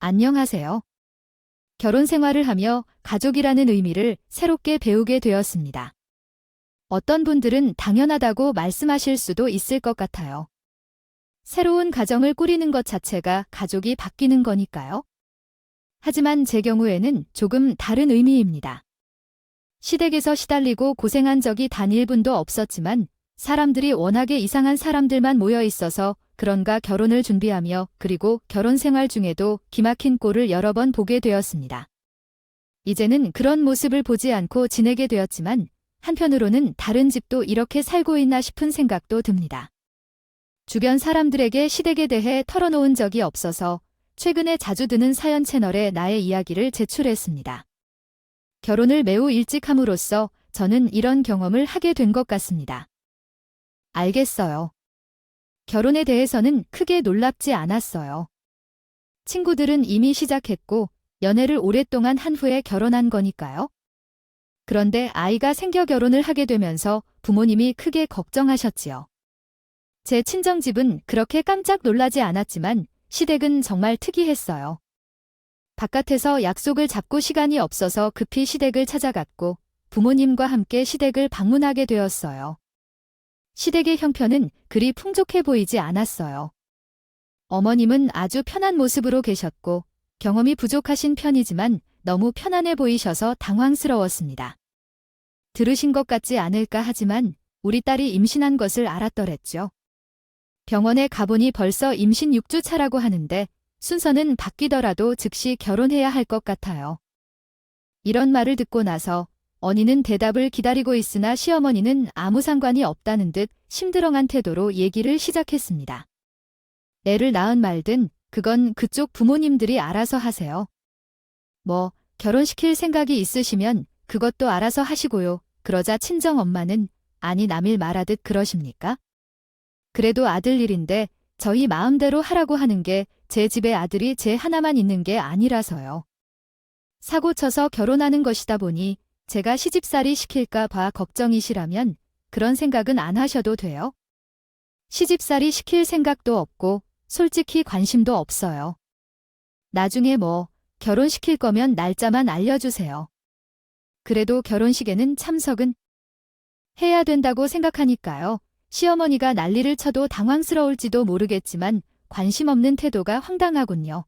안녕하세요. 결혼 생활을 하며 가족이라는 의미를 새롭게 배우게 되었습니다. 어떤 분들은 당연하다고 말씀하실 수도 있을 것 같아요. 새로운 가정을 꾸리는 것 자체가 가족이 바뀌는 거니까요. 하지만 제 경우에는 조금 다른 의미입니다. 시댁에서 시달리고 고생한 적이 단 1분도 없었지만 사람들이 워낙에 이상한 사람들만 모여 있어서 그런가 결혼을 준비하며 그리고 결혼 생활 중에도 기막힌 꼴을 여러 번 보게 되었습니다. 이제는 그런 모습을 보지 않고 지내게 되었지만 한편으로는 다른 집도 이렇게 살고 있나 싶은 생각도 듭니다. 주변 사람들에게 시댁에 대해 털어놓은 적이 없어서 최근에 자주 드는 사연 채널에 나의 이야기를 제출했습니다. 결혼을 매우 일찍 함으로써 저는 이런 경험을 하게 된 것 같습니다. 알겠어요. 결혼에 대해서는 크게 놀랍지 않았어요. 친구들은 이미 시작했고 연애를 오랫동안 한 후에 결혼한 거니까요. 그런데 아이가 생겨 결혼을 하게 되면서 부모님이 크게 걱정하셨지요. 제 친정집은 그렇게 깜짝 놀라지 않았지만 시댁은 정말 특이했어요. 바깥에서 약속을 잡고 시간이 없어서 급히 시댁을 찾아갔고 부모님과 함께 시댁을 방문하게 되었어요. 시댁의 형편은 그리 풍족해 보이지 않았어요. 어머님은 아주 편한 모습으로 계셨고 경험이 부족하신 편이지만 너무 편안해 보이셔서 당황스러웠습니다. 들으신 것 같지 않을까 하지만 우리 딸이 임신한 것을 알았더랬죠. 병원에 가보니 벌써 임신 6주 차라고 하는데 순서는 바뀌더라도 즉시 결혼해야 할 것 같아요. 이런 말을 듣고 나서 언니는 대답을 기다리고 있으나 시어머니는 아무 상관이 없다는 듯 심드렁한 태도로 얘기를 시작했습니다. 애를 낳은 말든 그건 그쪽 부모님들이 알아서 하세요. 뭐 결혼시킬 생각이 있으시면 그것도 알아서 하시고요. 그러자 친정엄마는 아니 남일 말하듯 그러십니까? 그래도 아들 일인데 저희 마음대로 하라고 하는 게 제 집에 아들이 제 하나만 있는 게 아니라서요. 사고 쳐서 결혼하는 것이다 보니 제가 시집살이 시킬까 봐 걱정이시라면 그런 생각은 안 하셔도 돼요. 시집살이 시킬 생각도 없고 솔직히 관심도 없어요. 나중에 뭐 결혼시킬 거면 날짜만 알려주세요. 그래도 결혼식에는 참석은 해야 된다고 생각하니까요. 시어머니가 난리를 쳐도 당황스러울지도 모르겠지만 관심 없는 태도가 황당하군요.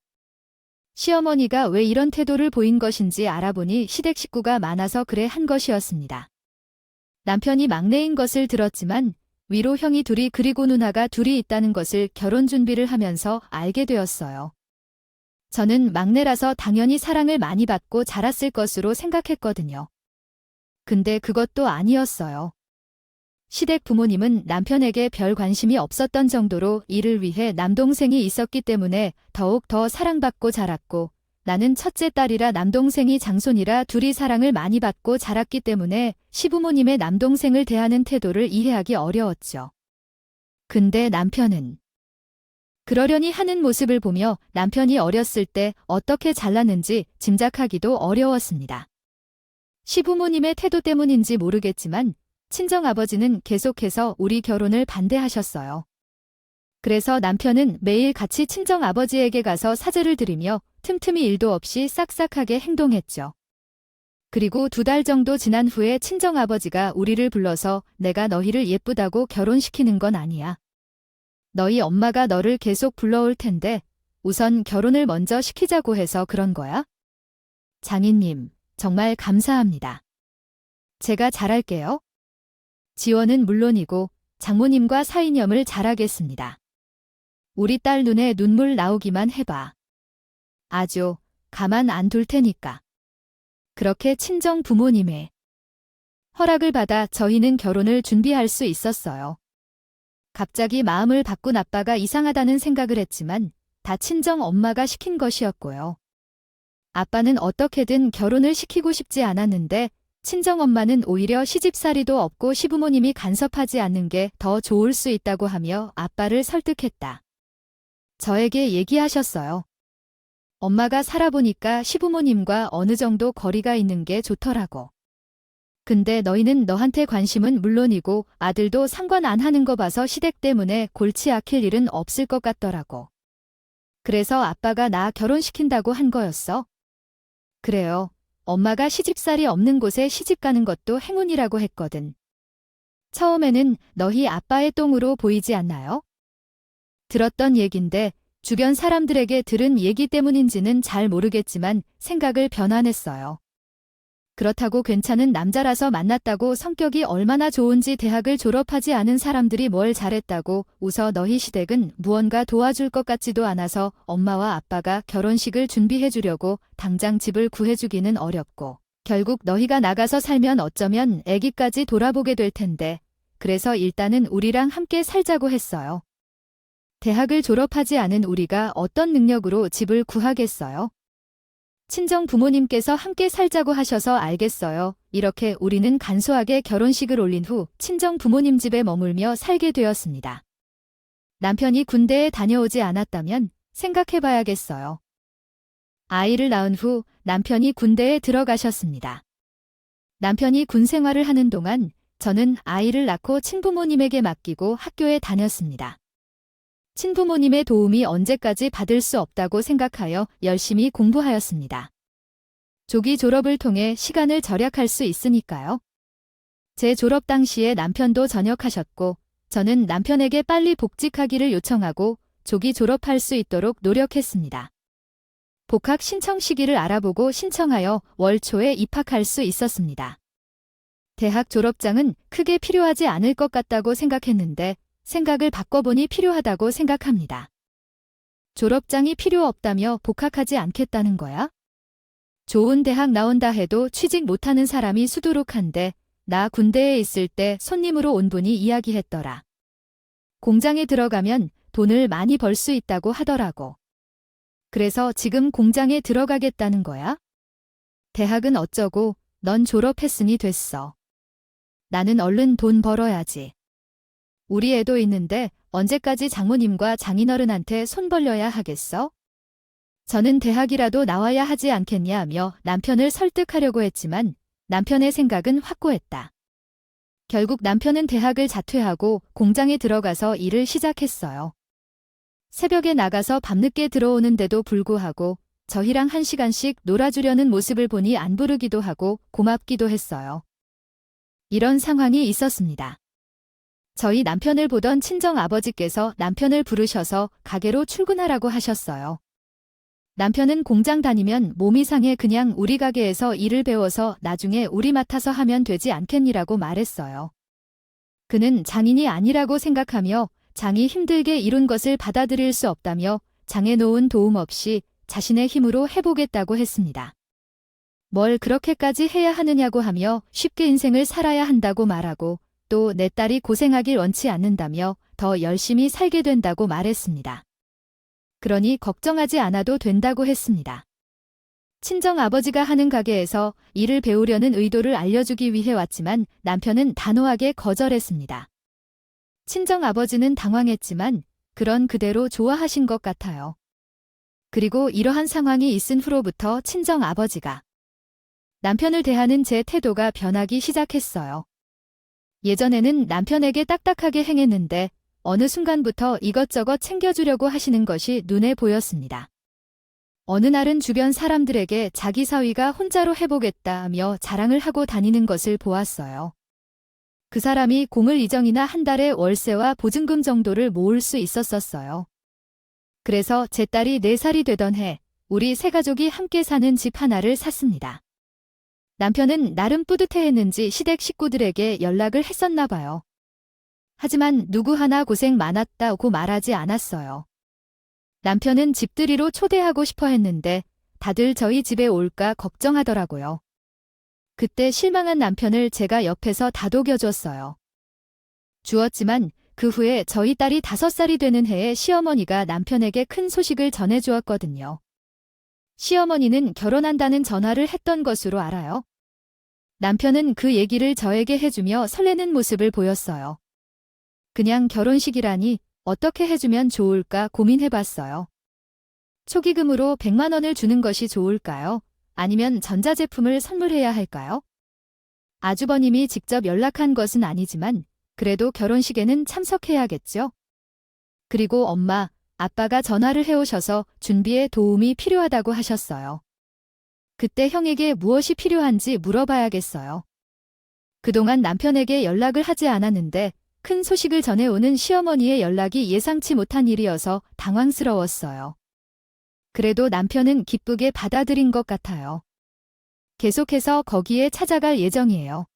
시어머니가 왜 이런 태도를 보인 것인지 알아보니 시댁 식구가 많아서 그래 한 것이었습니다. 남편이 막내인 것을 들었지만 위로 형이 둘이 그리고 누나가 둘이 있다는 것을 결혼 준비를 하면서 알게 되었어요. 저는 막내라서 당연히 사랑을 많이 받고 자랐을 것으로 생각했거든요. 근데 그것도 아니었어요. 시댁 부모님은 남편에게 별 관심이 없었던 정도로 이를 위해 남동생이 있었기 때문에 더욱 더 사랑받고 자랐고 나는 첫째 딸이라 남동생이 장손이라 둘이 사랑을 많이 받고 자랐기 때문에 시부모님의 남동생을 대하는 태도를 이해하기 어려웠죠. 근데 남편은 그러려니 하는 모습을 보며 남편이 어렸을 때 어떻게 잘났는지 짐작하기도 어려웠습니다. 시부모님의 태도 때문인지 모르겠지만 친정아버지는 계속해서 우리 결혼을 반대하셨어요. 그래서 남편은 매일 같이 친정아버지에게 가서 사죄를 드리며 틈틈이 일도 없이 싹싹하게 행동했죠. 그리고 2달 정도 지난 후에 친정아버지가 우리를 불러서 내가 너희를 예쁘다고 결혼시키는 건 아니야. 너희 엄마가 너를 계속 불러올 텐데 우선 결혼을 먼저 시키자고 해서 그런 거야? 장인님, 정말 감사합니다. 제가 잘할게요. 지원은 물론이고 장모님과 사이념을 잘하겠습니다. 우리 딸 눈에 눈물 나오기만 해봐. 아주 가만 안 둘 테니까. 그렇게 친정 부모님의 허락을 받아 저희는 결혼을 준비할 수 있었어요. 갑자기 마음을 바꾼 아빠가 이상하다는 생각을 했지만 다 친정 엄마가 시킨 것이었고요. 아빠는 어떻게든 결혼을 시키고 싶지 않았는데 친정엄마는 오히려 시집살이도 없고 시부모님이 간섭하지 않는 게 더 좋을 수 있다고 하며 아빠를 설득했다. 저에게 얘기하셨어요. 엄마가 살아보니까 시부모님과 어느 정도 거리가 있는 게 좋더라고. 근데 너희는 너한테 관심은 물론이고 아들도 상관 안 하는 거 봐서 시댁 때문에 골치 아낄 일은 없을 것 같더라고. 그래서 아빠가 나 결혼시킨다고 한 거였어? 그래요. 엄마가 시집살이 없는 곳에 시집 가는 것도 행운이라고 했거든. 처음에는 너희 아빠의 똥으로 보이지 않나요? 들었던 얘긴데 주변 사람들에게 들은 얘기 때문인지는 잘 모르겠지만 생각을 변환했어요. 그렇다고 괜찮은 남자라서 만났다고 성격이 얼마나 좋은지 대학을 졸업하지 않은 사람들이 뭘 잘했다고 웃어 너희 시댁은 무언가 도와줄 것 같지도 않아서 엄마와 아빠가 결혼식을 준비해 주려고 당장 집을 구해주기는 어렵고 결국 너희가 나가서 살면 어쩌면 아기까지 돌아보게 될 텐데 그래서 일단은 우리랑 함께 살자고 했어요. 대학을 졸업하지 않은 우리가 어떤 능력으로 집을 구하겠어요? 친정 부모님께서 함께 살자고 하셔서 알겠어요. 이렇게 우리는 간소하게 결혼식을 올린 후 친정 부모님 집에 머물며 살게 되었습니다. 남편이 군대에 다녀오지 않았다면 생각해봐야겠어요. 아이를 낳은 후 남편이 군대에 들어가셨습니다. 남편이 군 생활을 하는 동안 저는 아이를 낳고 친부모님에게 맡기고 학교에 다녔습니다. 친부모님의 도움이 언제까지 받을 수 없다고 생각하여 열심히 공부하였습니다. 조기 졸업을 통해 시간을 절약할 수 있으니까요. 제 졸업 당시에 남편도 전역하셨고 저는 남편에게 빨리 복직하기를 요청하고 조기 졸업할 수 있도록 노력했습니다. 복학 신청 시기를 알아보고 신청하여 월 초에 입학할 수 있었습니다. 대학 졸업장은 크게 필요하지 않을 것 같다고 생각했는데 생각을 바꿔보니 필요하다고 생각합니다. 졸업장이 필요 없다며 복학하지 않겠다는 거야? 좋은 대학 나온다 해도 취직 못하는 사람이 수두룩한데 나 군대에 있을 때 손님으로 온 분이 이야기했더라. 공장에 들어가면 돈을 많이 벌 수 있다고 하더라고. 그래서 지금 공장에 들어가겠다는 거야? 대학은 어쩌고 넌 졸업했으니 됐어. 나는 얼른 돈 벌어야지. 우리 애도 있는데 언제까지 장모님과 장인어른한테 손 벌려야 하겠어? 저는 대학이라도 나와야 하지 않겠냐며 남편을 설득하려고 했지만 남편의 생각은 확고했다. 결국 남편은 대학을 자퇴하고 공장에 들어가서 일을 시작했어요. 새벽에 나가서 밤늦게 들어오는데도 불구하고 저희랑 1시간씩 놀아주려는 모습을 보니 안 부르기도 하고 고맙기도 했어요. 이런 상황이 있었습니다. 저희 남편을 보던 친정아버지께서 남편을 부르셔서 가게로 출근하라고 하셨어요. 남편은 공장 다니면 몸이 상해 그냥 우리 가게에서 일을 배워서 나중에 우리 맡아서 하면 되지 않겠니라고 말했어요. 그는 장인이 아니라고 생각하며 장이 힘들게 이룬 것을 받아들일 수 없다며 장에 놓은 도움 없이 자신의 힘으로 해보겠다고 했습니다. 뭘 그렇게까지 해야 하느냐고 하며 쉽게 인생을 살아야 한다고 말하고 또 내 딸이 고생하길 원치 않는다며 더 열심히 살게 된다고 말했습니다. 그러니 걱정하지 않아도 된다고 했습니다. 친정아버지가 하는 가게에서 일을 배우려는 의도를 알려주기 위해 왔지만 남편은 단호하게 거절했습니다. 친정아버지는 당황했지만 그런 그대로 좋아하신 것 같아요. 그리고 이러한 상황이 있은 후로부터 친정아버지가 남편을 대하는 제 태도가 변하기 시작했어요. 예전에는 남편에게 딱딱하게 행했는데 어느 순간부터 이것저것 챙겨주려고 하시는 것이 눈에 보였습니다. 어느 날은 주변 사람들에게 자기 사위가 혼자로 해보겠다며 자랑을 하고 다니는 것을 보았어요. 그 사람이 공을 이정이나 한 달에 월세와 보증금 정도를 모을 수 있었어요. 그래서 제 딸이 4살이 되던 해 우리 세 가족이 함께 사는 집 하나를 샀습니다. 남편은 나름 뿌듯해했는지 시댁 식구들에게 연락을 했었나 봐요. 하지만 누구 하나 고생 많았다고 말하지 않았어요. 남편은 집들이로 초대하고 싶어 했는데 다들 저희 집에 올까 걱정하더라고요. 그때 실망한 남편을 제가 옆에서 다독여줬어요. 주었지만 그 후에 저희 딸이 5살이 되는 해에 시어머니가 남편에게 큰 소식을 전해주었거든요. 시어머니는 결혼한다는 전화를 했던 것으로 알아요. 남편은 그 얘기를 저에게 해주며 설레는 모습을 보였어요. 그냥 결혼식이라니 어떻게 해주면 좋을까 고민해봤어요. 초기금으로 100만 원을 주는 것이 좋을까요? 아니면 전자제품을 선물해야 할까요? 아주버님이 직접 연락한 것은 아니지만 그래도 결혼식에는 참석해야겠죠? 그리고 엄마, 아빠가 전화를 해오셔서 준비에 도움이 필요하다고 하셨어요. 그때 형에게 무엇이 필요한지 물어봐야겠어요. 그동안 남편에게 연락을 하지 않았는데 큰 소식을 전해오는 시어머니의 연락이 예상치 못한 일이어서 당황스러웠어요. 그래도 남편은 기쁘게 받아들인 것 같아요. 계속해서 거기에 찾아갈 예정이에요.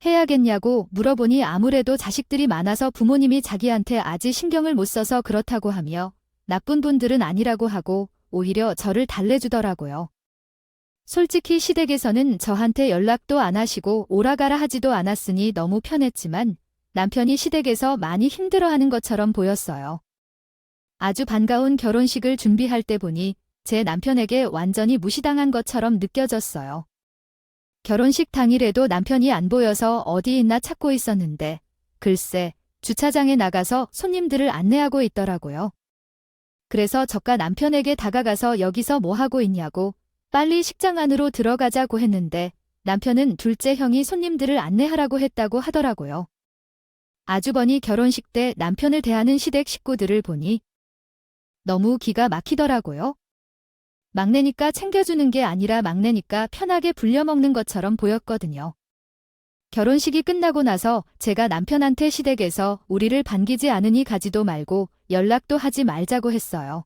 해야겠냐고 물어보니 아무래도 자식들이 많아서 부모님이 자기한테 아직 신경을 못 써서 그렇다고 하며 나쁜 분들은 아니라고 하고 오히려 저를 달래주더라고요. 솔직히 시댁에서는 저한테 연락도 안 하시고 오라가라 하지도 않았으니 너무 편했지만 남편이 시댁에서 많이 힘들어하는 것처럼 보였어요. 아주 반가운 결혼식을 준비할 때 보니 제 남편에게 완전히 무시당한 것처럼 느껴졌어요. 결혼식 당일에도 남편이 안 보여서 어디 있나 찾고 있었는데 글쎄 주차장에 나가서 손님들을 안내하고 있더라고요. 그래서 저가 남편에게 다가가서 여기서 뭐 하고 있냐고 빨리 식장 안으로 들어가자고 했는데 남편은 둘째 형이 손님들을 안내하라고 했다고 하더라고요. 아주버니 결혼식 때 남편을 대하는 시댁 식구들을 보니 너무 기가 막히더라고요. 막내니까 챙겨주는 게 아니라 막내니까 편하게 불려먹는 것처럼 보였거든요. 결혼식이 끝나고 나서 제가 남편한테 시댁에서 우리를 반기지 않으니 가지도 말고 연락도 하지 말자고 했어요.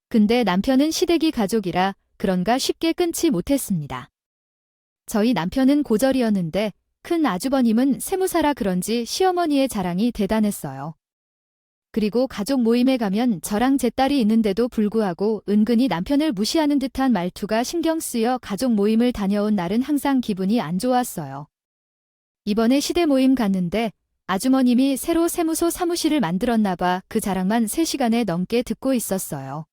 근데 남편은 시댁이 가족이라 그런가 쉽게 끊지 못했습니다. 저희 남편은 고절이었는데 큰 아주버님은 세무사라 그런지 시어머니의 자랑이 대단했어요. 그리고 가족 모임에 가면 저랑 제 딸이 있는데도 불구하고 은근히 남편을 무시하는 듯한 말투가 신경 쓰여 가족 모임을 다녀온 날은 항상 기분이 안 좋았어요. 이번에 시대 모임 갔는데 아주머님이 새로 세무소 사무실을 만들었나 봐 그 자랑만 3시간에 넘게 듣고 있었어요.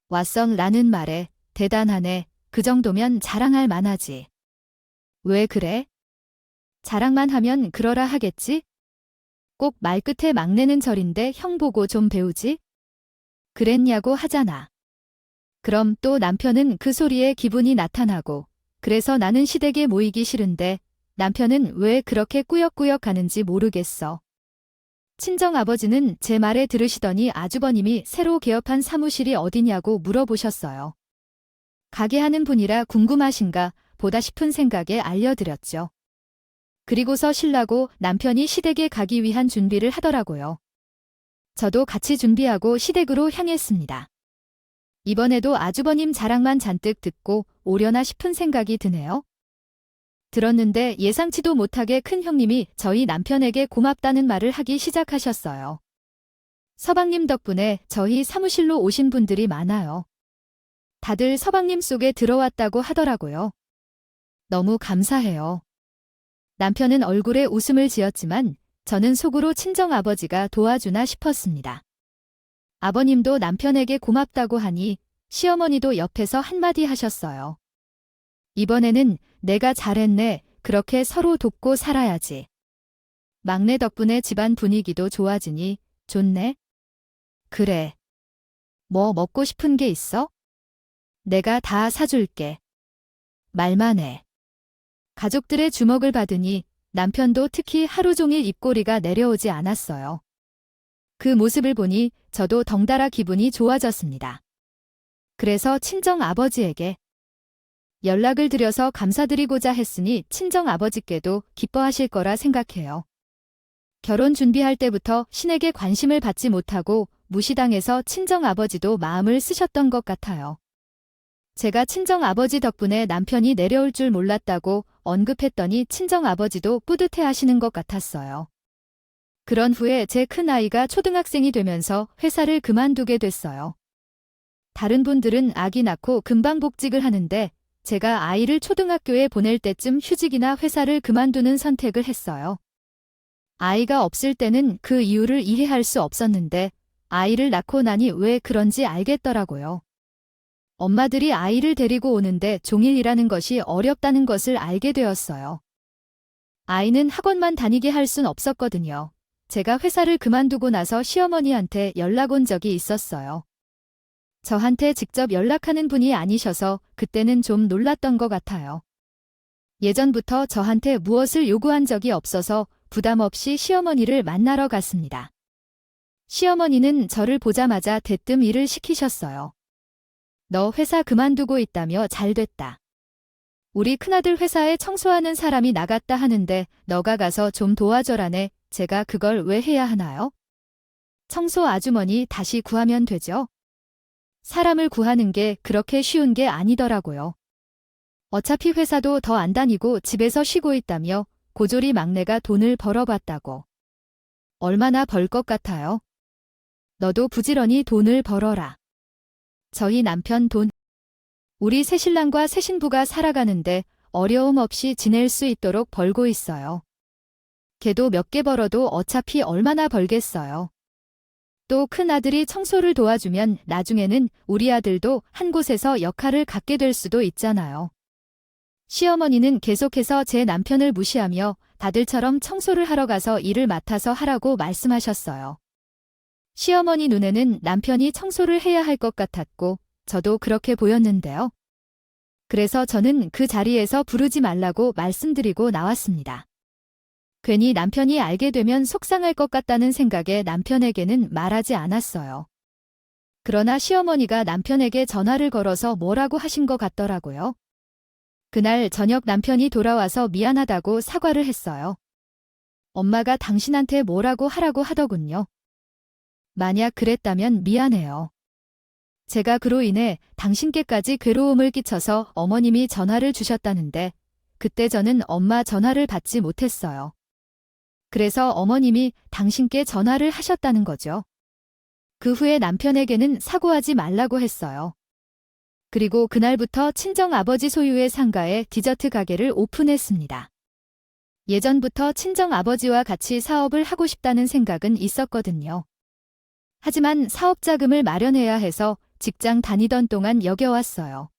왓썽 라는 말에 대단하네. 그 정도면 자랑할 만하지. 왜 그래? 자랑만 하면 그러라 하겠지? 꼭 말끝에 막내는 절인데 형 보고 좀 배우지? 그랬냐고 하잖아. 그럼 또 남편은 그 소리에 기분이 나타나고 그래서 나는 시댁에 모이기 싫은데 남편은 왜 그렇게 꾸역꾸역 가는지 모르겠어. 친정아버지는 제 말에 들으시더니 아주버님이 새로 개업한 사무실이 어디냐고 물어보셨어요. 가게 하는 분이라 궁금하신가 보다 싶은 생각에 알려드렸죠. 그리고서 신라고 남편이 시댁에 가기 위한 준비를 하더라고요. 저도 같이 준비하고 시댁으로 향했습니다. 이번에도 아주버님 자랑만 잔뜩 듣고 오려나 싶은 생각이 드네요. 들었는데 예상치도 못하게 큰 형님이 저희 남편에게 고맙다는 말을 하기 시작하셨어요. 서방님 덕분에 저희 사무실로 오신 분들이 많아요. 다들 서방님 속에 들어왔다고 하더라고요. 너무 감사해요. 남편은 얼굴에 웃음을 지었지만 저는 속으로 친정아버지가 도와주나 싶었습니다. 아버님도 남편에게 고맙다고 하니 시어머니도 옆에서 한마디 하셨어요. 이번에는 내가 잘했네. 그렇게 서로 돕고 살아야지. 막내 덕분에 집안 분위기도 좋아지니 좋네. 그래. 뭐 먹고 싶은 게 있어? 내가 다 사줄게. 말만 해. 가족들의 주목을 받으니 남편도 특히 하루 종일 입꼬리가 내려오지 않았어요. 그 모습을 보니 저도 덩달아 기분이 좋아졌습니다. 그래서 친정아버지에게 연락을 드려서 감사드리고자 했으니 친정아버지께도 기뻐하실 거라 생각해요. 결혼 준비할 때부터 신에게 관심을 받지 못하고 무시당해서 친정아버지도 마음을 쓰셨던 것 같아요. 제가 친정아버지 덕분에 남편이 내려올 줄 몰랐다고 언급했더니 친정아버지도 뿌듯해하시는 것 같았어요. 그런 후에 제 큰아이가 초등학생이 되면서 회사를 그만두게 됐어요. 다른 분들은 아기 낳고 금방 복직을 하는데 제가 아이를 초등학교에 보낼 때쯤 휴직이나 회사를 그만두는 선택을 했어요. 아이가 없을 때는 그 이유를 이해할 수 없었는데 아이를 낳고 나니 왜 그런지 알겠더라고요. 엄마들이 아이를 데리고 오는데 종일 일하는 것이 어렵다는 것을 알게 되었어요. 아이는 학원만 다니게 할 순 없었거든요. 제가 회사를 그만두고 나서 시어머니한테 연락 온 적이 있었어요. 저한테 직접 연락하는 분이 아니셔서 그때는 좀 놀랐던 것 같아요. 예전부터 저한테 무엇을 요구한 적이 없어서 부담 없이 시어머니를 만나러 갔습니다. 시어머니는 저를 보자마자 대뜸 일을 시키셨어요. 너 회사 그만두고 있다며 잘됐다. 우리 큰아들 회사에 청소하는 사람이 나갔다 하는데 너가 가서 좀 도와줘라네. 제가 그걸 왜 해야 하나요? 청소 아주머니 다시 구하면 되죠. 사람을 구하는 게 그렇게 쉬운 게 아니더라고요. 어차피 회사도 더 안 다니고 집에서 쉬고 있다며 고졸이 막내가 돈을 벌어봤다고. 얼마나 벌 것 같아요? 너도 부지런히 돈을 벌어라. 저희 남편 돈. 우리 새신랑과 새신부가 살아가는데 어려움 없이 지낼 수 있도록 벌고 있어요. 걔도 몇 개 벌어도 어차피 얼마나 벌겠어요. 또 큰아들이 청소를 도와주면 나중에는 우리 아들도 한 곳에서 역할을 갖게 될 수도 있잖아요. 시어머니는 계속해서 제 남편을 무시하며 다들처럼 청소를 하러 가서 일을 맡아서 하라고 말씀하셨어요. 시어머니 눈에는 남편이 청소를 해야 할 것 같았고 저도 그렇게 보였는데요. 그래서 저는 그 자리에서 부르지 말라고 말씀드리고 나왔습니다. 괜히 남편이 알게 되면 속상할 것 같다는 생각에 남편에게는 말하지 않았어요. 그러나 시어머니가 남편에게 전화를 걸어서 뭐라고 하신 것 같더라고요. 그날 저녁 남편이 돌아와서 미안하다고 사과를 했어요. 엄마가 당신한테 뭐라고 하라고 하더군요. 만약 그랬다면 미안해요. 제가 그로 인해 당신께까지 괴로움을 끼쳐서 어머님이 전화를 주셨다는데 그때 저는 엄마 전화를 받지 못했어요. 그래서 어머님이 당신께 전화를 하셨다는 거죠. 그 후에 남편에게는 사고하지 말라고 했어요. 그리고 그날부터 친정아버지 소유의 상가에 디저트 가게를 오픈했습니다. 예전부터 친정아버지와 같이 사업을 하고 싶다는 생각은 있었거든요. 하지만 사업 자금을 마련해야 해서 직장 다니던 동안 여겨왔어요.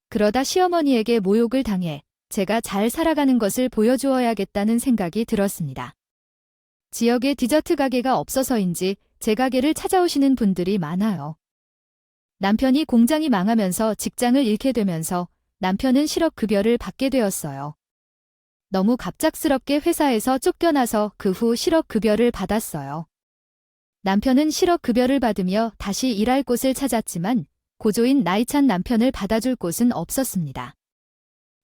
그러다 시어머니에게 모욕을 당해 제가 잘 살아가는 것을 보여주어야겠다는 생각이 들었습니다. 지역에 디저트 가게가 없어서인지 제 가게를 찾아오시는 분들이 많아요. 남편이 공장이 망하면서 직장을 잃게 되면서 남편은 실업급여를 받게 되었어요. 너무 갑작스럽게 회사에서 쫓겨나서 그 후 실업급여를 받았어요. 남편은 실업급여를 받으며 다시 일할 곳을 찾았지만 고조인 나이찬 남편을 받아줄 곳은 없었습니다.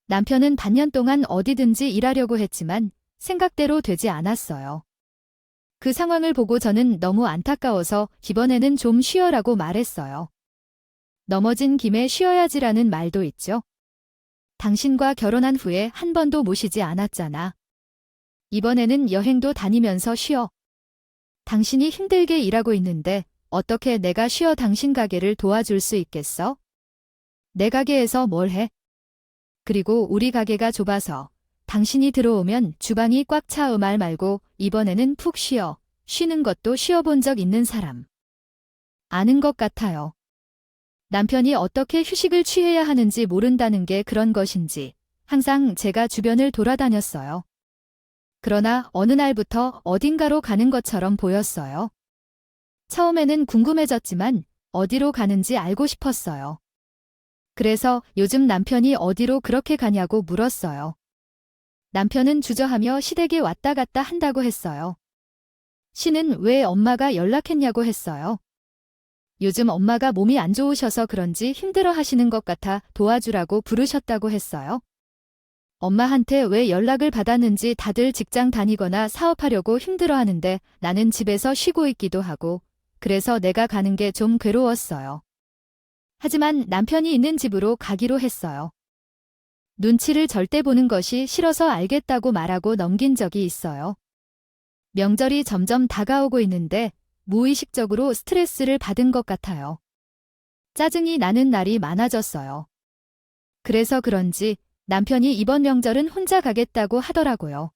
남편은 반년 동안 어디든지 일하려고 했지만 생각대로 되지 않았어요. 그 상황을 보고 저는 너무 안타까워서 이번에는 좀 쉬어라고 말했어요. 넘어진 김에 쉬어야지라는 말도 있죠. 당신과 결혼한 후에 한 번도 모시지 않았잖아. 이번에는 여행도 다니면서 쉬어. 당신이 힘들게 일하고 있는데 어떻게 내가 쉬어 당신 가게를 도와줄 수 있겠어? 내 가게에서 뭘 해? 그리고 우리 가게가 좁아서 당신이 들어오면 주방이 꽉 차 말 말고 이번에는 푹 쉬어. 쉬는 것도 쉬어본 적 있는 사람. 아는 것 같아요. 남편이 어떻게 휴식을 취해야 하는지 모른다는 게 그런 것인지 항상 제가 주변을 돌아다녔어요. 그러나 어느 날부터 어딘가로 가는 것처럼 보였어요. 처음에는 궁금해졌지만 어디로 가는지 알고 싶었어요. 그래서 요즘 남편이 어디로 그렇게 가냐고 물었어요. 남편은 주저하며 시댁에 왔다 갔다 한다고 했어요. 씨는 왜 엄마가 연락했냐고 했어요. 요즘 엄마가 몸이 안 좋으셔서 그런지 힘들어 하시는 것 같아 도와주라고 부르셨다고 했어요. 엄마한테 왜 연락을 받았는지 다들 직장 다니거나 사업하려고 힘들어 하는데 나는 집에서 쉬고 있기도 하고 그래서 내가 가는 게 좀 괴로웠어요. 하지만 남편이 있는 집으로 가기로 했어요. 눈치를 절대 보는 것이 싫어서 알겠다고 말하고 넘긴 적이 있어요. 명절이 점점 다가오고 있는데 무의식적으로 스트레스를 받은 것 같아요. 짜증이 나는 날이 많아졌어요. 그래서 그런지 남편이 이번 명절은 혼자 가겠다고 하더라고요.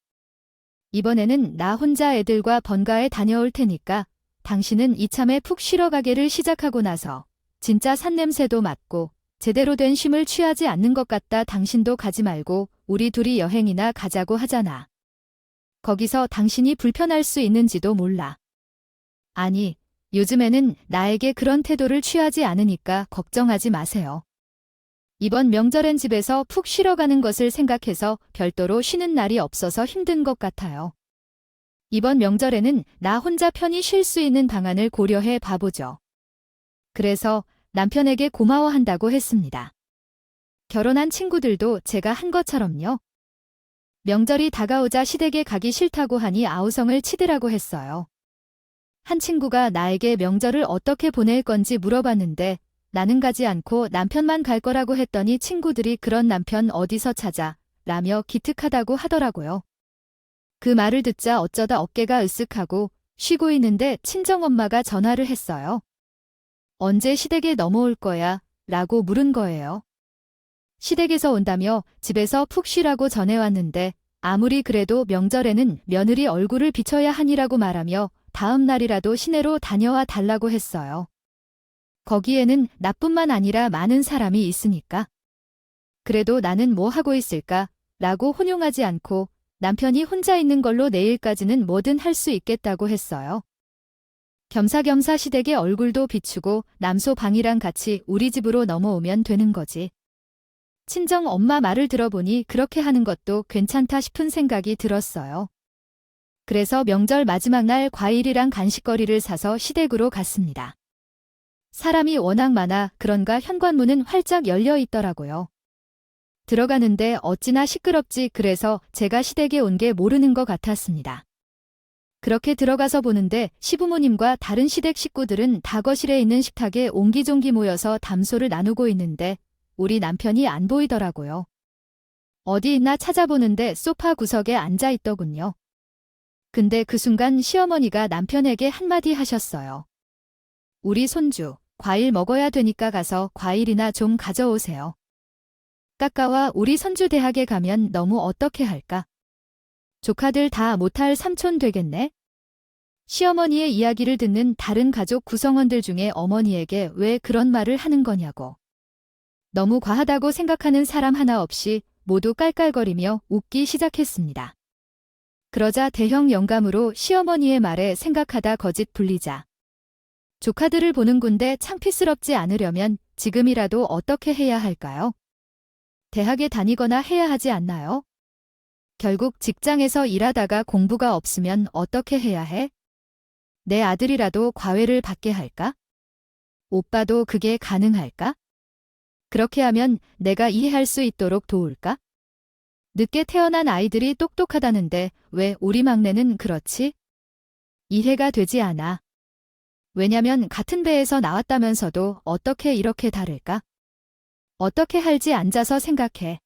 이번에는 나 혼자 애들과 번가에 다녀올 테니까 당신은 이참에 푹 쉬러 가게를 시작하고 나서 진짜 산냄새도 맡고 제대로 된 쉼을 취하지 않는 것 같다. 당신도 가지 말고 우리 둘이 여행이나 가자고 하잖아. 거기서 당신이 불편할 수 있는지도 몰라. 아니, 요즘에는 나에게 그런 태도를 취하지 않으니까 걱정하지 마세요. 이번 명절엔 집에서 푹 쉬러 가는 것을 생각해서 별도로 쉬는 날이 없어서 힘든 것 같아요. 이번 명절에는 나 혼자 편히 쉴 수 있는 방안을 고려해 봐보죠. 그래서 남편에게 고마워한다고 했습니다. 결혼한 친구들도 제가 한 것처럼요. 명절이 다가오자 시댁에 가기 싫다고 하니 아우성을 치더라고 했어요. 한 친구가 나에게 명절을 어떻게 보낼 건지 물어봤는데 나는 가지 않고 남편만 갈 거라고 했더니 친구들이 그런 남편 어디서 찾아? 라며 기특하다고 하더라고요. 그 말을 듣자 어쩌다 어깨가 으쓱하고 쉬고 있는데 친정엄마가 전화를 했어요. 언제 시댁에 넘어올 거야? 라고 물은 거예요. 시댁에서 온다며 집에서 푹 쉬라고 전해왔는데 아무리 그래도 명절에는 며느리 얼굴을 비춰야 하니라고 말하며 다음 날이라도 시내로 다녀와 달라고 했어요. 거기에는 나뿐만 아니라 많은 사람이 있으니까. 그래도 나는 뭐 하고 있을까? 라고 혼용하지 않고 남편이 혼자 있는 걸로 내일까지는 뭐든 할 수 있겠다고 했어요. 겸사겸사 시댁의 얼굴도 비추고 남소 방이랑 같이 우리 집으로 넘어오면 되는 거지. 친정 엄마 말을 들어보니 그렇게 하는 것도 괜찮다 싶은 생각이 들었어요. 그래서 명절 마지막 날 과일이랑 간식거리를 사서 시댁으로 갔습니다. 사람이 워낙 많아 그런가 현관문은 활짝 열려 있더라고요. 들어가는데 어찌나 시끄럽지 그래서 제가 시댁에 온 게 모르는 것 같았습니다. 그렇게 들어가서 보는데 시부모님과 다른 시댁 식구들은 다 거실에 있는 식탁에 옹기종기 모여서 담소를 나누고 있는데 우리 남편이 안 보이더라고요. 어디 있나 찾아보는데 소파 구석에 앉아 있더군요. 근데 그 순간 시어머니가 남편에게 한마디 하셨어요. 우리 손주, 과일 먹어야 되니까 가서 과일이나 좀 가져오세요. 깎아와 우리 손주 대학에 가면 너무 어떻게 할까? 조카들 다 못할 삼촌 되겠네? 시어머니의 이야기를 듣는 다른 가족 구성원들 중에 어머니에게 왜 그런 말을 하는 거냐고. 너무 과하다고 생각하는 사람 하나 없이 모두 깔깔거리며 웃기 시작했습니다. 그러자 대형 영감으로 시어머니의 말에 생각하다 거짓 불리자. 조카들을 보는 군데 창피스럽지 않으려면 지금이라도 어떻게 해야 할까요? 대학에 다니거나 해야 하지 않나요? 결국 직장에서 일하다가 공부가 없으면 어떻게 해야 해? 내 아들이라도 과외를 받게 할까? 오빠도 그게 가능할까? 그렇게 하면 내가 이해할 수 있도록 도울까? 늦게 태어난 아이들이 똑똑하다는데 왜 우리 막내는 그렇지? 이해가 되지 않아. 왜냐면 같은 배에서 나왔다면서도 어떻게 이렇게 다를까? 어떻게 할지 앉아서 생각해.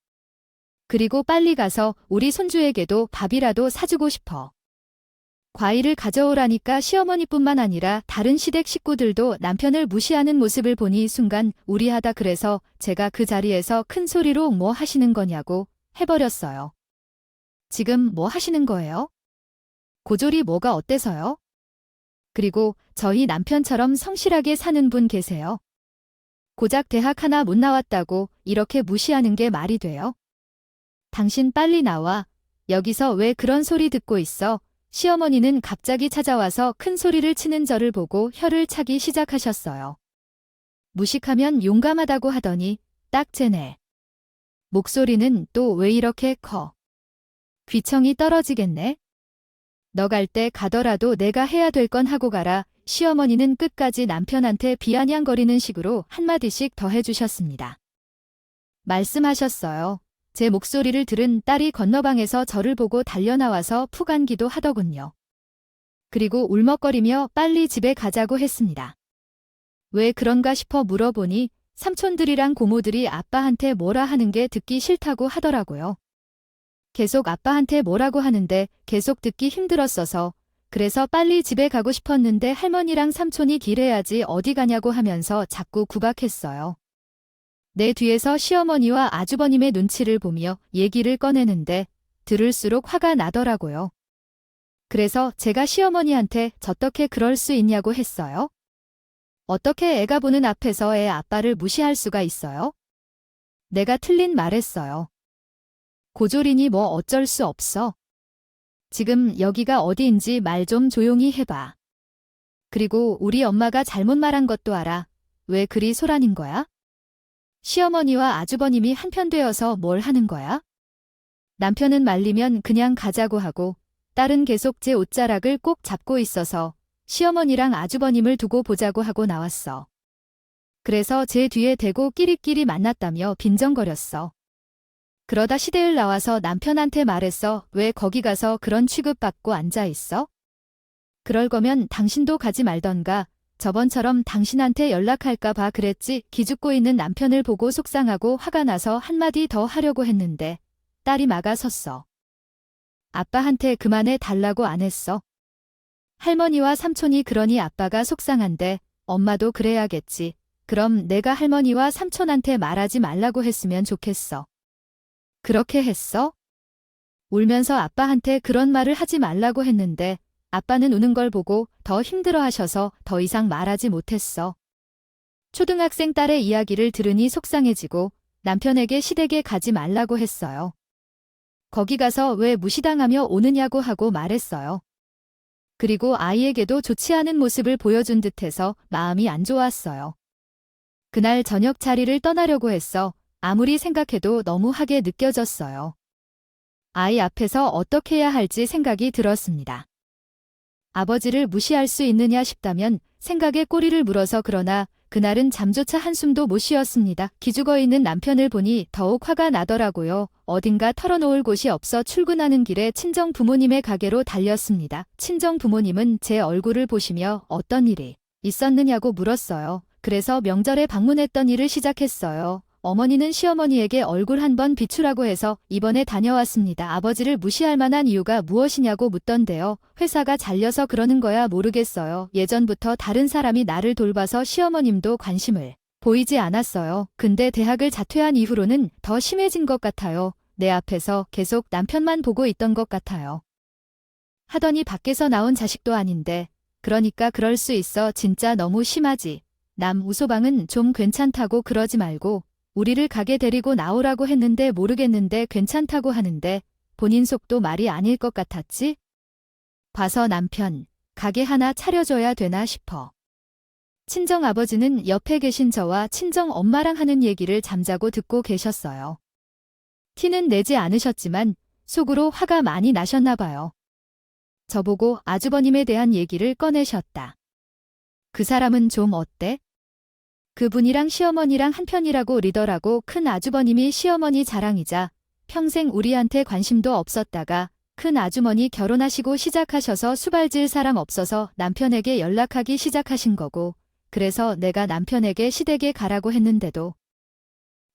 그리고 빨리 가서 우리 손주에게도 밥이라도 사주고 싶어. 과일을 가져오라니까 시어머니뿐만 아니라 다른 시댁 식구들도 남편을 무시하는 모습을 보니 순간 우리하다 그래서 제가 그 자리에서 큰 소리로 뭐 하시는 거냐고 해버렸어요. 지금 뭐 하시는 거예요? 고졸이 뭐가 어때서요? 그리고 저희 남편처럼 성실하게 사는 분 계세요. 고작 대학 하나 못 나왔다고 이렇게 무시하는 게 말이 돼요? 당신 빨리 나와. 여기서 왜 그런 소리 듣고 있어? 시어머니는 갑자기 찾아와서 큰 소리를 치는 저를 보고 혀를 차기 시작하셨어요. 무식하면 용감하다고 하더니 딱 쟤네. 목소리는 또 왜 이렇게 커? 귀청이 떨어지겠네? 너 갈 때 가더라도 내가 해야 될 건 하고 가라. 시어머니는 끝까지 남편한테 비아냥거리는 식으로 한마디씩 더 해주셨습니다. 말씀하셨어요. 제 목소리를 들은 딸이 건너방에서 저를 보고 달려나와서 푹 안기도 하더군요. 그리고 울먹거리며 빨리 집에 가자고 했습니다. 왜 그런가 싶어 물어보니 삼촌들이랑 고모들이 아빠한테 뭐라 하는 게 듣기 싫다고 하더라고요. 계속 아빠한테 뭐라고 하는데 계속 듣기 힘들었어서 그래서 빨리 집에 가고 싶었는데 할머니랑 삼촌이 길해야지 어디 가냐고 하면서 자꾸 구박했어요. 내 뒤에서 시어머니와 아주버님의 눈치를 보며 얘기를 꺼내는데 들을수록 화가 나더라고요. 그래서 제가 시어머니한테 저떻게 그럴 수 있냐고 했어요. 어떻게 애가 보는 앞에서 애 아빠를 무시할 수가 있어요? 내가 틀린 말했어요. 고졸이니 뭐 어쩔 수 없어. 지금 여기가 어디인지 말 좀 조용히 해봐. 그리고 우리 엄마가 잘못 말한 것도 알아. 왜 그리 소란인 거야? 시어머니와 아주버님이 한편 되어서 뭘 하는 거야? 남편은 말리면 그냥 가자고 하고 딸은 계속 제 옷자락을 꼭 잡고 있어서 시어머니랑 아주버님을 두고 보자고 하고 나왔어. 그래서 제 뒤에 대고 끼리끼리 만났다며 빈정거렸어. 그러다 시댁을 나와서 남편한테 말했어. 왜 거기 가서 그런 취급받고 앉아있어? 그럴 거면 당신도 가지 말던가. 저번처럼 당신한테 연락할까 봐 그랬지. 기죽고 있는 남편을 보고 속상하고 화가 나서 한마디 더 하려고 했는데 딸이 막아섰어. 아빠한테 그만해 달라고 안 했어. 할머니와 삼촌이 그러니 아빠가 속상한데 엄마도 그래야겠지. 그럼 내가 할머니와 삼촌한테 말하지 말라고 했으면 좋겠어. 그렇게 했어? 울면서 아빠한테 그런 말을 하지 말라고 했는데 아빠는 우는 걸 보고 더 힘들어하셔서 더 이상 말하지 못했어. 초등학생 딸의 이야기를 들으니 속상해지고 남편에게 시댁에 가지 말라고 했어요. 거기 가서 왜 무시당하며 오느냐고 하고 말했어요. 그리고 아이에게도 좋지 않은 모습을 보여준 듯해서 마음이 안 좋았어요. 그날 저녁 자리를 떠나려고 했어. 아무리 생각해도 너무하게 느껴졌어요. 아이 앞에서 어떻게 해야 할지 생각이 들었습니다. 아버지를 무시할 수 있느냐 싶다면 생각에 꼬리를 물어서 그러나 그날은 잠조차 한숨도 못 쉬었습니다. 기죽어 있는 남편을 보니 더욱 화가 나더라고요. 어딘가 털어놓을 곳이 없어 출근하는 길에 친정 부모님의 가게로 달렸습니다. 친정 부모님은 제 얼굴을 보시며 어떤 일이 있었느냐고 물었어요. 그래서 명절에 방문했던 일을 시작했어요. 어머니는 시어머니에게 얼굴 한번 비추라고 해서 이번에 다녀왔습니다. 아버지를 무시할 만한 이유가 무엇이냐고 묻던데요. 회사가 잘려서 그러는 거야 모르겠어요. 예전부터 다른 사람이 나를 돌봐서 시어머님도 관심을 보이지 않았어요. 근데 대학을 자퇴한 이후로는 더 심해진 것 같아요. 내 앞에서 계속 남편만 보고 있던 것 같아요. 하더니 밖에서 나온 자식도 아닌데 그러니까 그럴 수 있어. 진짜 너무 심하지. 남 우소방은 좀 괜찮다고 그러지 말고 우리를 가게 데리고 나오라고 했는데 모르겠는데 괜찮다고 하는데 본인 속도 말이 아닐 것 같았지? 봐서 남편, 가게 하나 차려줘야 되나 싶어. 친정 아버지는 옆에 계신 저와 친정 엄마랑 하는 얘기를 잠자고 듣고 계셨어요. 티는 내지 않으셨지만 속으로 화가 많이 나셨나 봐요. 저보고 아주버님에 대한 얘기를 꺼내셨다. 그 사람은 좀 어때? 그분이랑 시어머니랑 한편이라고 리더라고 큰 아주버님이 시어머니 자랑이자 평생 우리한테 관심도 없었다가 큰 아주머니 결혼하시고 시작하셔서 수발질 사람 없어서 남편에게 연락하기 시작하신 거고 그래서 내가 남편에게 시댁에 가라고 했는데도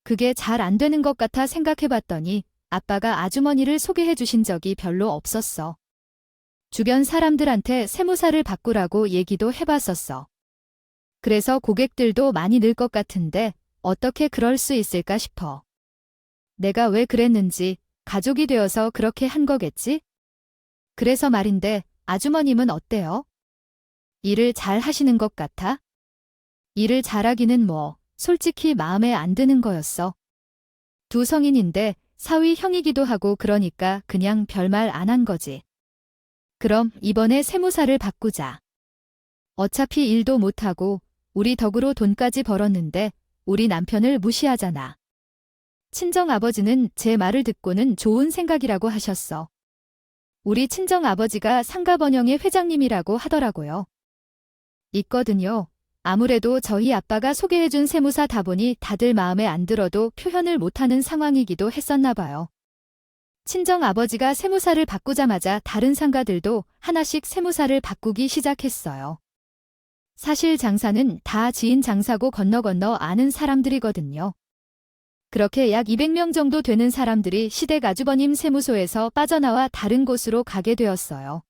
그게 잘 안 되는 것 같아 생각해봤더니 아빠가 아주머니를 소개해 주신 적이 별로 없었어. 주변 사람들한테 세무사를 바꾸라고 얘기도 해봤었어. 그래서 고객들도 많이 늘 것 같은데 어떻게 그럴 수 있을까 싶어. 내가 왜 그랬는지 가족이 되어서 그렇게 한 거겠지? 그래서 말인데 아주머님은 어때요? 일을 잘 하시는 것 같아? 일을 잘하기는 뭐 솔직히 마음에 안 드는 거였어. 두 성인인데 사위 형이기도 하고 그러니까 그냥 별말 안 한 거지. 그럼 이번에 세무사를 바꾸자. 어차피 일도 못하고 우리 덕으로 돈까지 벌었는데 우리 남편을 무시하잖아. 친정아버지는 제 말을 듣고는 좋은 생각이라고 하셨어. 우리 친정아버지가 상가번영의 회장님이라고 하더라고요. 있거든요. 아무래도 저희 아빠가 소개해준 세무사다 보니 다들 마음에 안 들어도 표현을 못하는 상황이기도 했었나 봐요. 친정아버지가 세무사를 바꾸자마자 다른 상가들도 하나씩 세무사를 바꾸기 시작했어요. 사실 장사는 다 지인 장사고 건너 아는 사람들이거든요. 그렇게 약 200명 정도 되는 사람들이 시댁 아주버님 세무소에서 빠져나와 다른 곳으로 가게 되었어요.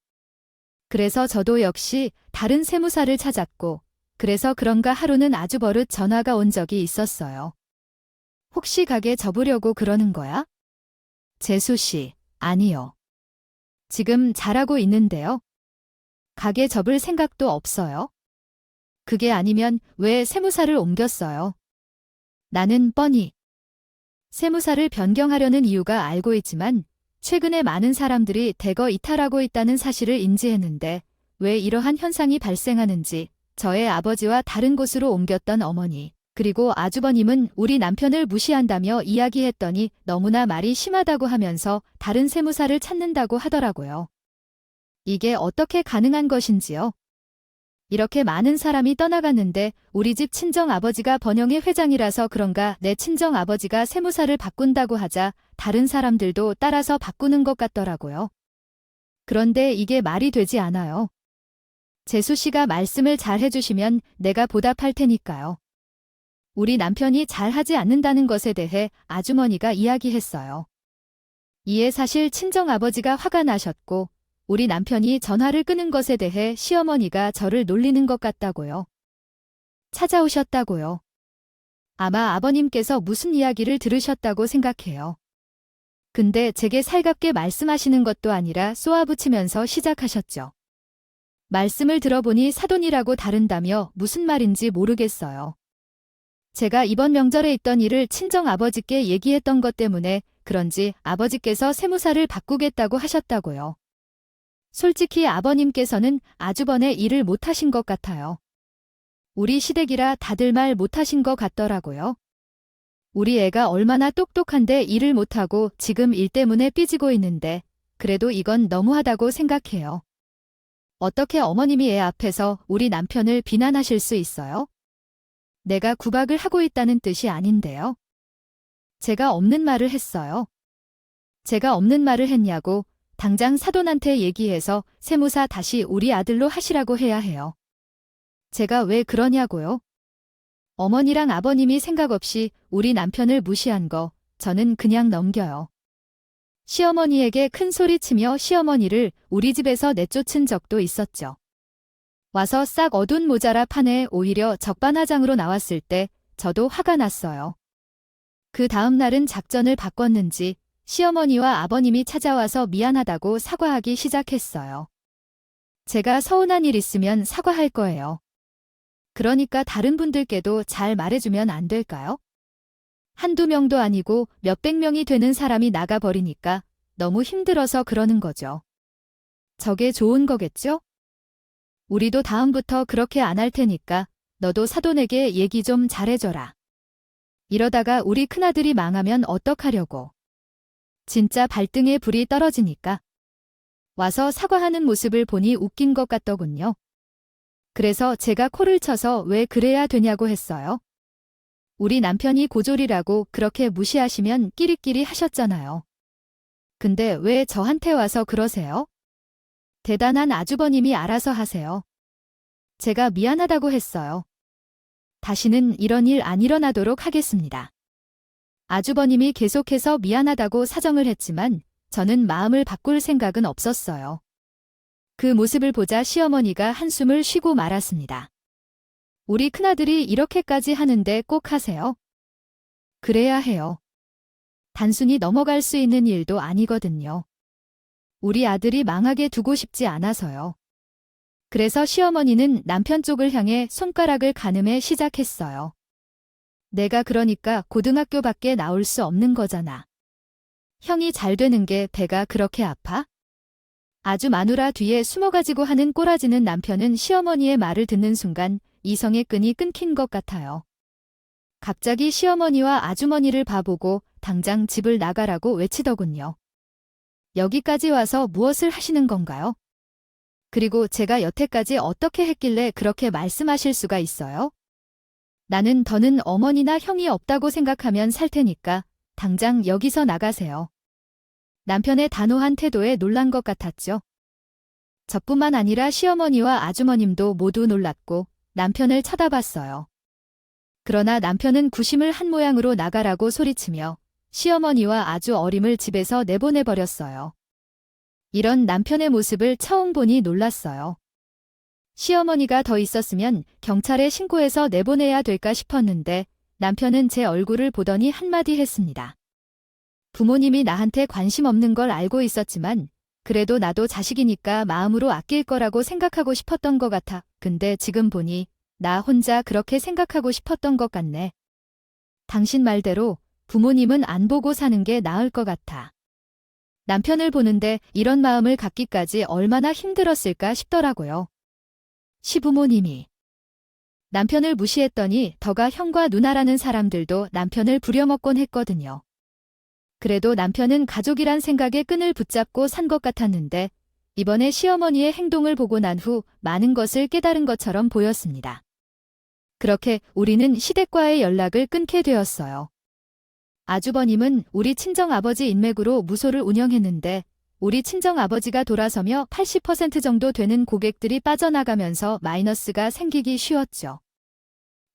그래서 저도 역시 다른 세무사를 찾았고 그래서 그런가 하루는 아주 버릇 전화가 온 적이 있었어요. 혹시 가게 접으려고 그러는 거야? 재수 씨, 아니요. 지금 잘하고 있는데요. 가게 접을 생각도 없어요. 그게 아니면 왜 세무사를 옮겼어요? 나는 뻔히 세무사를 변경하려는 이유가 알고 있지만 최근에 많은 사람들이 대거 이탈하고 있다는 사실을 인지했는데 왜 이러한 현상이 발생하는지 저의 아버지와 다른 곳으로 옮겼던 어머니 그리고 아주버님은 우리 남편을 무시한다며 이야기했더니 너무나 말이 심하다고 하면서 다른 세무사를 찾는다고 하더라고요. 이게 어떻게 가능한 것인지요? 이렇게 많은 사람이 떠나갔는데 우리 집 친정아버지가 번영의 회장이라서 그런가 내 친정아버지가 세무사를 바꾼다고 하자 다른 사람들도 따라서 바꾸는 것 같더라고요. 그런데 이게 말이 되지 않아요. 재수 씨가 말씀을 잘 해주시면 내가 보답할 테니까요. 우리 남편이 잘하지 않는다는 것에 대해 아주머니가 이야기했어요. 이에 사실 친정아버지가 화가 나셨고 우리 남편이 전화를 끊은 것에 대해 시어머니가 저를 놀리는 것 같다고요. 찾아오셨다고요. 아마 아버님께서 무슨 이야기를 들으셨다고 생각해요. 근데 제게 살갑게 말씀하시는 것도 아니라 쏘아붙이면서 시작하셨죠. 말씀을 들어보니 사돈이라고 다른다며 무슨 말인지 모르겠어요. 제가 이번 명절에 있던 일을 친정아버지께 얘기했던 것 때문에 그런지 아버지께서 세무사를 바꾸겠다고 하셨다고요. 솔직히 아버님께서는 아주번에 일을 못하신 것 같아요. 우리 시댁이라 다들 말 못하신 것 같더라고요. 우리 애가 얼마나 똑똑한데 일을 못하고 지금 일 때문에 삐지고 있는데 그래도 이건 너무하다고 생각해요. 어떻게 어머님이 애 앞에서 우리 남편을 비난하실 수 있어요? 내가 구박을 하고 있다는 뜻이 아닌데요. 제가 없는 말을 했어요. 제가 없는 말을 했냐고 당장 사돈한테 얘기해서 세무사 다시 우리 아들로 하시라고 해야 해요. 제가 왜 그러냐고요? 어머니랑 아버님이 생각 없이 우리 남편을 무시한 거 저는 그냥 넘겨요. 시어머니에게 큰 소리치며 시어머니를 우리 집에서 내쫓은 적도 있었죠. 와서 싹 어둔 모자라 판에 오히려 적반하장으로 나왔을 때 저도 화가 났어요. 그 다음 날은 작전을 바꿨는지 시어머니와 아버님이 찾아와서 미안하다고 사과하기 시작했어요. 제가 서운한 일 있으면 사과할 거예요. 그러니까 다른 분들께도 잘 말해주면 안 될까요? 한두 명도 아니고 몇백 명이 되는 사람이 나가버리니까 너무 힘들어서 그러는 거죠. 저게 좋은 거겠죠? 우리도 다음부터 그렇게 안 할 테니까 너도 사돈에게 얘기 좀 잘해줘라. 이러다가 우리 큰아들이 망하면 어떡하려고. 진짜 발등에 불이 떨어지니까. 와서 사과하는 모습을 보니 웃긴 것 같더군요. 그래서 제가 코를 쳐서 왜 그래야 되냐고 했어요. 우리 남편이 고졸이라고 그렇게 무시하시면 끼리끼리 하셨잖아요. 근데 왜 저한테 와서 그러세요? 대단한 아주버님이 알아서 하세요. 제가 미안하다고 했어요. 다시는 이런 일 안 일어나도록 하겠습니다. 아주버님이 계속해서 미안하다고 사정을 했지만 저는 마음을 바꿀 생각은 없었어요. 그 모습을 보자 시어머니가 한숨을 쉬고 말았습니다. 우리 큰아들이 이렇게까지 하는데 꼭 하세요? 그래야 해요. 단순히 넘어갈 수 있는 일도 아니거든요. 우리 아들이 망하게 두고 싶지 않아서요. 그래서 시어머니는 남편 쪽을 향해 손가락을 가늠해 시작했어요. 내가 그러니까 고등학교밖에 나올 수 없는 거잖아. 형이 잘 되는 게 배가 그렇게 아파? 아주 마누라 뒤에 숨어가지고 하는 꼬라지는 남편은 시어머니의 말을 듣는 순간 이성의 끈이 끊긴 것 같아요. 갑자기 시어머니와 아주머니를 봐보고 당장 집을 나가라고 외치더군요. 여기까지 와서 무엇을 하시는 건가요? 그리고 제가 여태까지 어떻게 했길래 그렇게 말씀하실 수가 있어요? 나는 더는 어머니나 형이 없다고 생각하면 살 테니까 당장 여기서 나가세요. 남편의 단호한 태도에 놀란 것 같았죠. 저뿐만 아니라 시어머니와 아주머님도 모두 놀랐고 남편을 쳐다봤어요. 그러나 남편은 구심을 한 모양으로 나가라고 소리치며 시어머니와 아주 어림을 집에서 내보내버렸어요. 이런 남편의 모습을 처음 보니 놀랐어요. 시어머니가 더 있었으면 경찰에 신고해서 내보내야 될까 싶었는데 남편은 제 얼굴을 보더니 한마디 했습니다. 부모님이 나한테 관심 없는 걸 알고 있었지만 그래도 나도 자식이니까 마음으로 아낄 거라고 생각하고 싶었던 것 같아. 근데 지금 보니 나 혼자 그렇게 생각하고 싶었던 것 같네. 당신 말대로 부모님은 안 보고 사는 게 나을 것 같아. 남편을 보는데 이런 마음을 갖기까지 얼마나 힘들었을까 싶더라고요. 시부모님이 남편을 무시했더니 더가 형과 누나라는 사람들도 남편을 부려먹곤 했거든요. 그래도 남편은 가족이란 생각에 끈을 붙잡고 산 것 같았는데 이번에 시어머니의 행동을 보고 난 후 많은 것을 깨달은 것처럼 보였습니다. 그렇게 우리는 시댁과의 연락을 끊게 되었어요. 아주버님은 우리 친정아버지 인맥으로 무소를 운영했는데 우리 친정아버지가 돌아서며 80% 정도 되는 고객들이 빠져나가면서 마이너스가 생기기 쉬웠죠.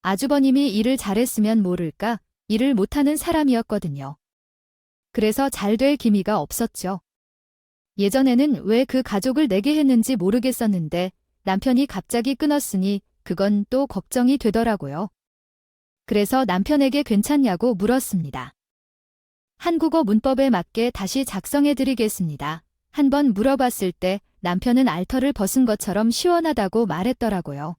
아주버님이 일을 잘했으면 모를까 일을 못하는 사람이었거든요. 그래서 잘 될 기미가 없었죠. 예전에는 왜 그 가족을 내게 했는지 모르겠었는데 남편이 갑자기 끊었으니 그건 또 걱정이 되더라고요. 그래서 남편에게 괜찮냐고 물었습니다. 한국어 문법에 맞게 다시 작성해드리겠습니다. 한번 물어봤을 때 남편은 알터를 벗은 것처럼 시원하다고 말했더라고요.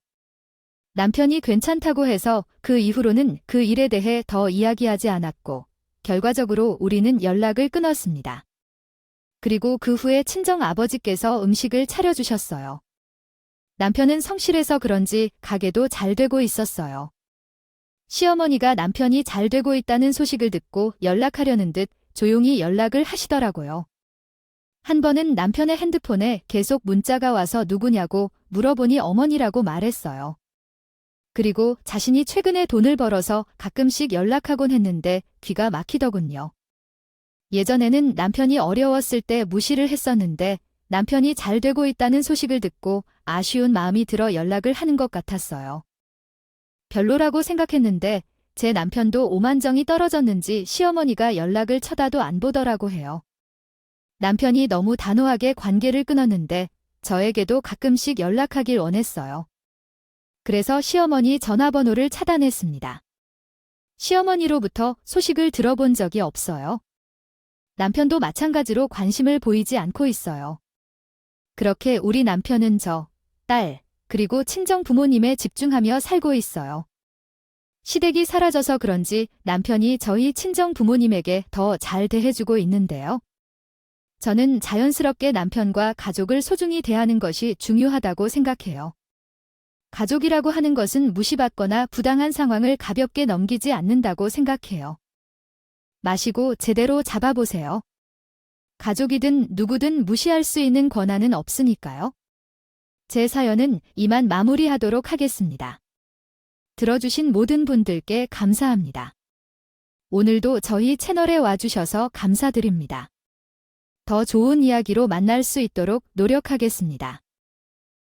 남편이 괜찮다고 해서 그 이후로는 그 일에 대해 더 이야기하지 않았고 결과적으로 우리는 연락을 끊었습니다. 그리고 그 후에 친정아버지께서 음식을 차려주셨어요. 남편은 성실해서 그런지 가게도 잘 되고 있었어요. 시어머니가 남편이 잘 되고 있다는 소식을 듣고 연락하려는 듯 조용히 연락을 하시더라고요. 한 번은 남편의 핸드폰에 계속 문자가 와서 누구냐고 물어보니 어머니라고 말했어요. 그리고 자신이 최근에 돈을 벌어서 가끔씩 연락하곤 했는데 귀가 막히더군요. 예전에는 남편이 어려웠을 때 무시를 했었는데 남편이 잘 되고 있다는 소식을 듣고 아쉬운 마음이 들어 연락을 하는 것 같았어요. 별로라고 생각했는데 제 남편도 오만정이 떨어졌는지 시어머니가 연락을 쳐다도 안 보더라고 해요. 남편이 너무 단호하게 관계를 끊었는데 저에게도 가끔씩 연락하길 원했어요. 그래서 시어머니 전화번호를 차단했습니다. 시어머니로부터 소식을 들어본 적이 없어요. 남편도 마찬가지로 관심을 보이지 않고 있어요. 그렇게 우리 남편은 저, 딸, 그리고 친정 부모님에 집중하며 살고 있어요. 시댁이 사라져서 그런지 남편이 저희 친정 부모님에게 더 잘 대해주고 있는데요. 저는 자연스럽게 남편과 가족을 소중히 대하는 것이 중요하다고 생각해요. 가족이라고 하는 것은 무시받거나 부당한 상황을 가볍게 넘기지 않는다고 생각해요. 마시고 제대로 잡아보세요. 가족이든 누구든 무시할 수 있는 권한은 없으니까요. 제 사연은 이만 마무리하도록 하겠습니다. 들어주신 모든 분들께 감사합니다. 오늘도 저희 채널에 와주셔서 감사드립니다. 더 좋은 이야기로 만날 수 있도록 노력하겠습니다.